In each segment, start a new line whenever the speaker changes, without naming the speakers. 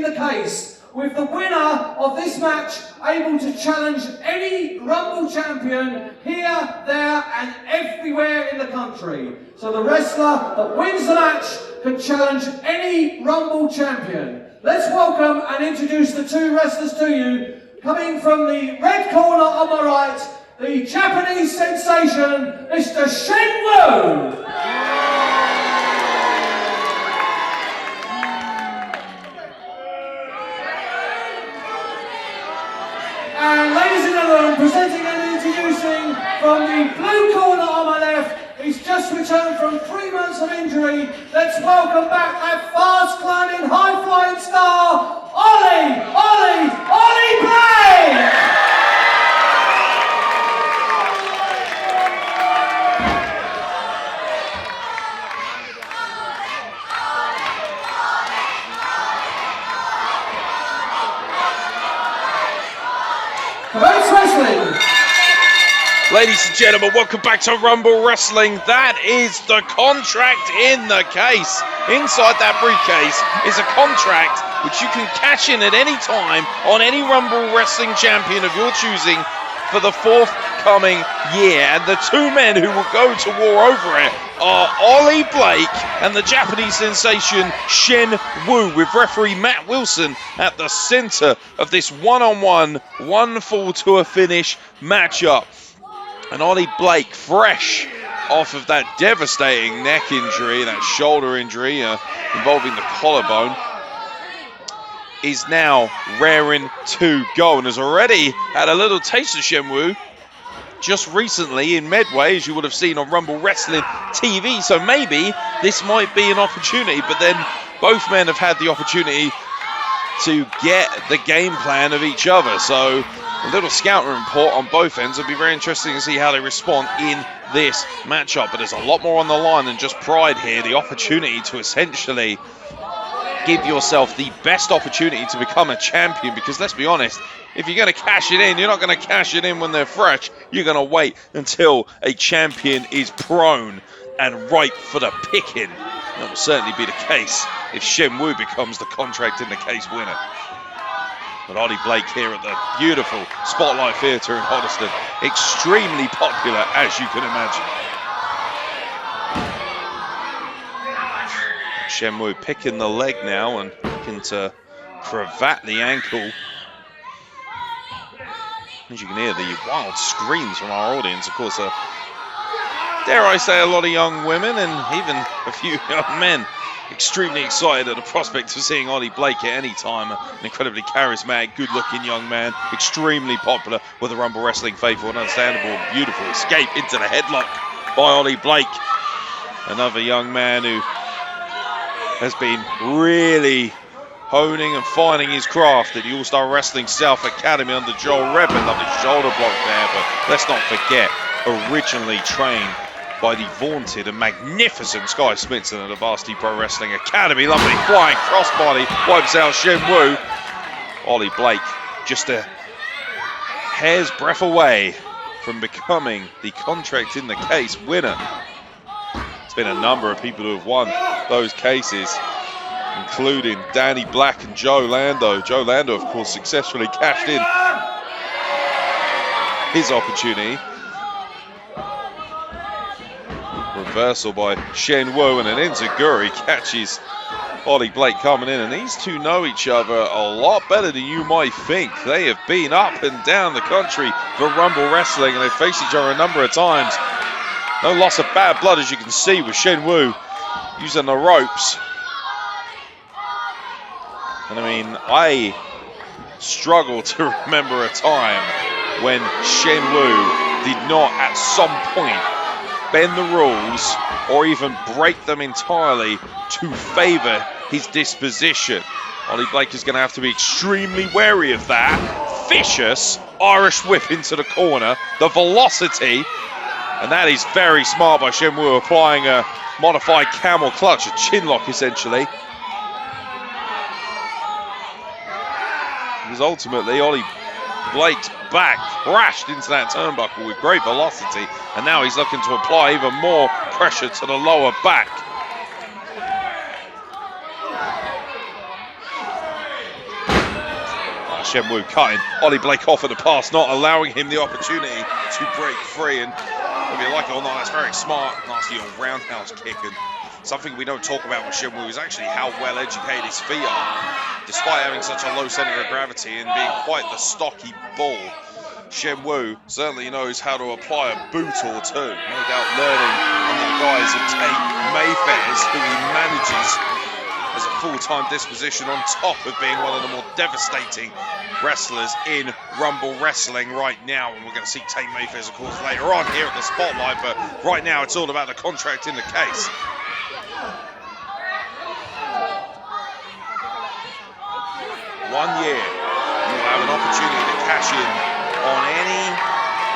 the case, with the winner of this match able to challenge any Rumble champion here, there and everywhere in the country. So the wrestler that wins the match can challenge any Rumble champion. Let's welcome and introduce the two wrestlers to you. Coming from the red corner on my right, the Japanese Sensation, Mr. Shenwoo! And ladies and gentlemen, presenting and introducing from the blue corner on my left, he's just returned from 3 months of injury. Let's welcome back that fast-climbing, high-flying star, Oli Blake!
Ladies and gentlemen, welcome back to Rumble Wrestling. That is the contract in the case. Inside that briefcase is a contract which you can cash in at any time on any Rumble Wrestling champion of your choosing for the forthcoming year. And the two men who will go to war over it are Oli Blake and the Japanese Sensation Shenwoo, with referee Matt Wilson at the center of this one-on-one, one fall to a finish matchup. And Oli Blake, fresh off of that devastating neck injury, that shoulder injury involving the collarbone, is now raring to go and has already had a little taste of Shenwoo just recently in Medway, as you would have seen on Rumble Wrestling TV. So maybe this might be an opportunity, but then both men have had the opportunity to get the game plan of each other. So a little scout report on both ends. It'll be very interesting to see how they respond in this matchup. But there's a lot more on the line than just pride here. The opportunity to essentially give yourself the best opportunity to become a champion. Because let's be honest, if you're going to cash it in, you're not going to cash it in when they're fresh. You're going to wait until a champion is prone and ripe for the picking. That will certainly be the case if Shenwoo becomes the contract in the case winner. But Oli Blake here at the beautiful Spotlight Theatre in Hoddesdon, extremely popular, as you can imagine. Shenwoo picking the leg now and looking to cravat the ankle. As you can hear the wild screams from our audience, of course, dare I say, a lot of young women and even a few young men extremely excited at the prospect of seeing Oli Blake at any time. An incredibly charismatic, good-looking young man, extremely popular with the Rumble Wrestling faithful, an understandable, beautiful escape into the headlock by Oli Blake. Another young man who has been really honing and finding his craft at the All-Star Wrestling South Academy under Joel Redmond. Lovely shoulder block there, but let's not forget, originally trained by the vaunted and magnificent Sky Smithson at the Varsity Pro Wrestling Academy. Lovely flying crossbody, wipes out Shenwoo. Oli Blake just a hair's breadth away from becoming the contract in the case winner. There's been a number of people who have won those cases, including Danny Black and Joe Lando. Joe Lando, of course, successfully cashed in his opportunity. Reversal by Shenwoo and an enziguri catches Oli Blake coming in, and these two know each other a lot better than you might think. They have been up and down the country for Rumble Wrestling, and they've faced each other a number of times. No loss of bad blood, as you can see, with Shenwoo using the ropes. And I mean, I struggle to remember a time when Shenwoo did not at some point bend the rules or even break them entirely to favor his disposition. Oli Blake is going to have to be extremely wary of that. Vicious Irish whip into the corner, the velocity, and that is very smart by Shenwoo, applying a modified camel clutch, a chin lock essentially. Because ultimately Oli Blake's back crashed into that turnbuckle with great velocity, and now he's looking to apply even more pressure to the lower back. Shenwoo cutting Oli Blake off at the pass, not allowing him the opportunity to break free. And whether you like it or not, that's very smart. Nasty old roundhouse kick. And something we don't talk about with Shenwoo is actually how well educated his feet are. Despite having such a low center of gravity and being quite the stocky bull, Shenwoo certainly knows how to apply a boot or two. No doubt learning under the guise of Tate Mayfair's, who he manages as a full-time disposition on top of being one of the more devastating wrestlers in Rumble Wrestling right now. And we're going to see Tate Mayfair's, of course, later on here at the Spotlight, but right now it's all about the contract in the case. 1 year, you'll have an opportunity to cash in on any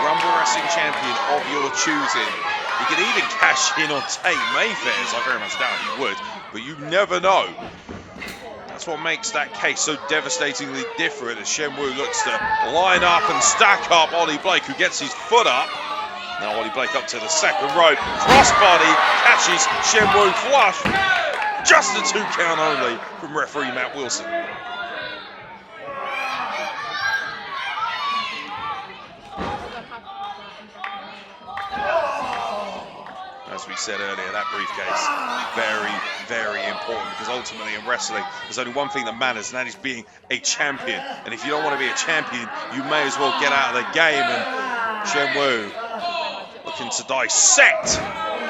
Rumble Wrestling champion of your choosing. You could even cash in on Tate Mayfair's. I very much doubt you would, but you never know. That's what makes that case so devastatingly different as Shenwoo looks to line up and stack up Oli Blake, who gets his foot up. Now Oli Blake up to the second rope. Crossbody catches Shenwoo flush. Just a 2 count only from referee Matt Wilson. As we said earlier, that briefcase, very, very important, because ultimately in wrestling, there's only one thing that matters, and that is being a champion. And if you don't want to be a champion, you may as well get out of the game. And Shenwoo looking to dissect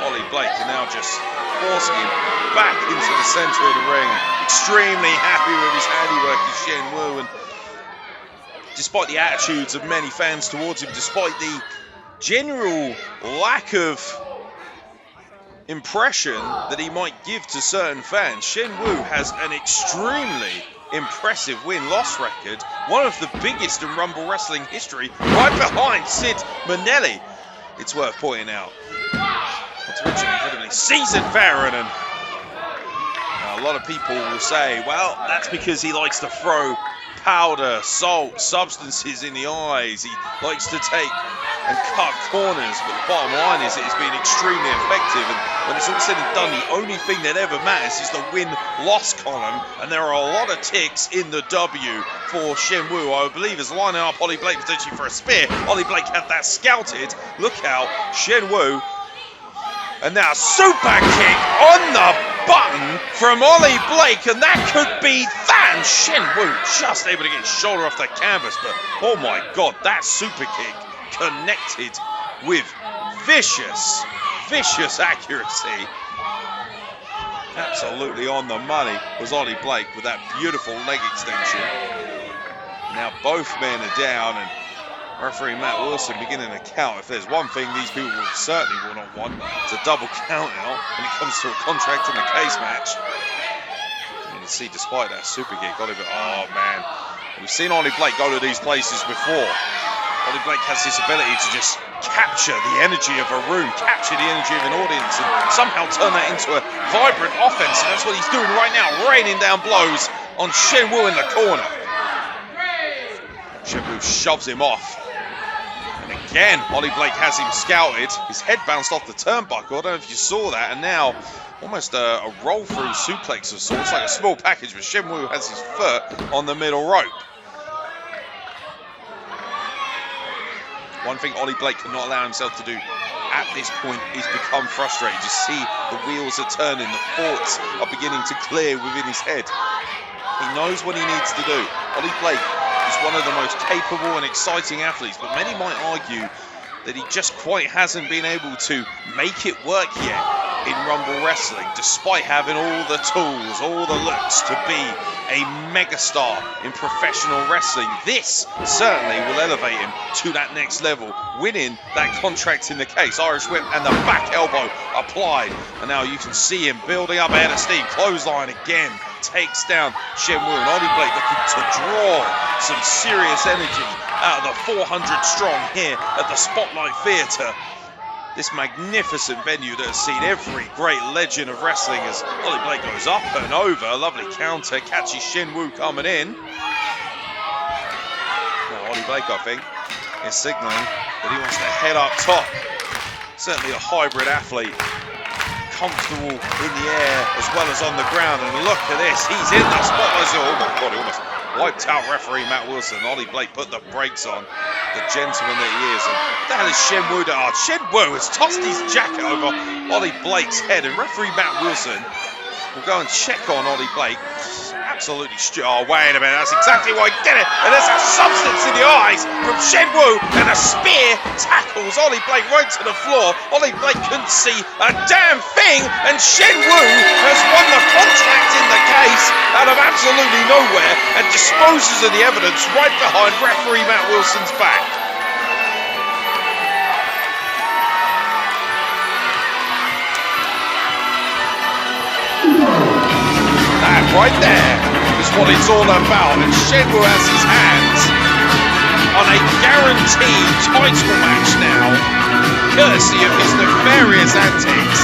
Oli Blake, and now just forcing him back into the center of the ring. Extremely happy with his handiwork is Shenwoo, and despite the attitudes of many fans towards him, despite the general lack of impression that he might give to certain fans, Shenwoo has an extremely impressive win-loss record, one of the biggest in Rumble Wrestling history, right behind Sid Manelli, it's worth pointing out. Not to mention incredibly seasoned veteran, and a lot of people will say, well, that's because he likes to throw powder, salt, substances in the eyes. He likes to take and cut corners, but the bottom line is it's been extremely effective. And when it's all said and done, the only thing that ever matters is the win-loss column, and there are a lot of ticks in the W for Shenwoo. I believe is lining up Oli Blake potentially for a spear. Oli Blake had that scouted. Look out, Shenwoo. And now super kick on the button from Oli Blake, and that could be that. And Shenwoo just able to get his shoulder off the canvas, but oh my god, that super kick connected with vicious accuracy. Absolutely on the money was Oli Blake with that beautiful leg extension. Now both men are down, and referee Matt Wilson beginning to count. If there's one thing these people certainly will not want, it's a double count out when it comes to a contract in the case match. You can see despite that super kick, oh man, we've seen Oli Blake go to these places before. Oli Blake has this ability to just capture the energy of a room, capture the energy of an audience, and somehow turn that into a vibrant offense. And that's what he's doing right now, raining down blows on Shenwoo in the corner. Shenwoo shoves him off. And again, Oli Blake has him scouted. His head bounced off the turnbuckle. I don't know if you saw that. And now, almost a roll-through suplex of sorts, like a small package, but Shenwoo has his foot on the middle rope. One thing Oli Blake cannot allow himself to do at this point is become frustrated. You see the wheels are turning, the thoughts are beginning to clear within his head. He knows what he needs to do. Oli Blake is one of the most capable and exciting athletes, but many might argue that he just quite hasn't been able to make it work yet in Rumble Wrestling, despite having all the tools, all the looks to be a megastar in professional wrestling. This certainly will elevate him to that next level, winning that contract in the case. Irish whip and the back elbow applied, and now you can see him building up ahead of steam. Clothesline again, takes down Shenwoo, and Oli Blake looking to draw some serious energy out of the 400 strong here at the Spotlight Theatre. This magnificent venue that has seen every great legend of wrestling as Oli Blake goes up and over. A lovely counter, catches Shenwoo coming in. Now Oli Blake, I think, is signalling that he wants to head up top. Certainly a hybrid athlete, comfortable in the air as well as on the ground. And look at this, he's in the spotlight. Oh my god, he almost wiped out referee Matt Wilson. Oli Blake put the brakes on, the gentleman that he is. And that is Shenwoo. Shenwoo has tossed his jacket over Oli Blake's head, and referee Matt Wilson will go and check on Oli Blake. Absolutely stupid. Oh, wait a minute. That's exactly why he did it. And there's a substance in the eyes from Shenwoo, and a spear tackles Oli Blake right to the floor. Oli Blake couldn't see a damn thing, and Shenwoo has won the contract in the case out of absolutely nowhere and disposes of the evidence right behind referee Matt Wilson's back. That right there is what it's all about, and Shenwoo has his hands on a guaranteed title match now, courtesy of his nefarious antics.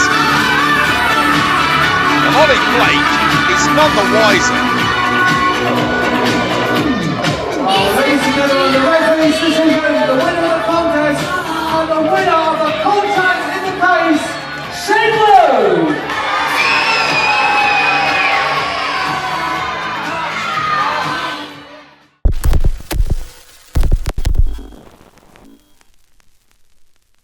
And Oli Blake is none the wiser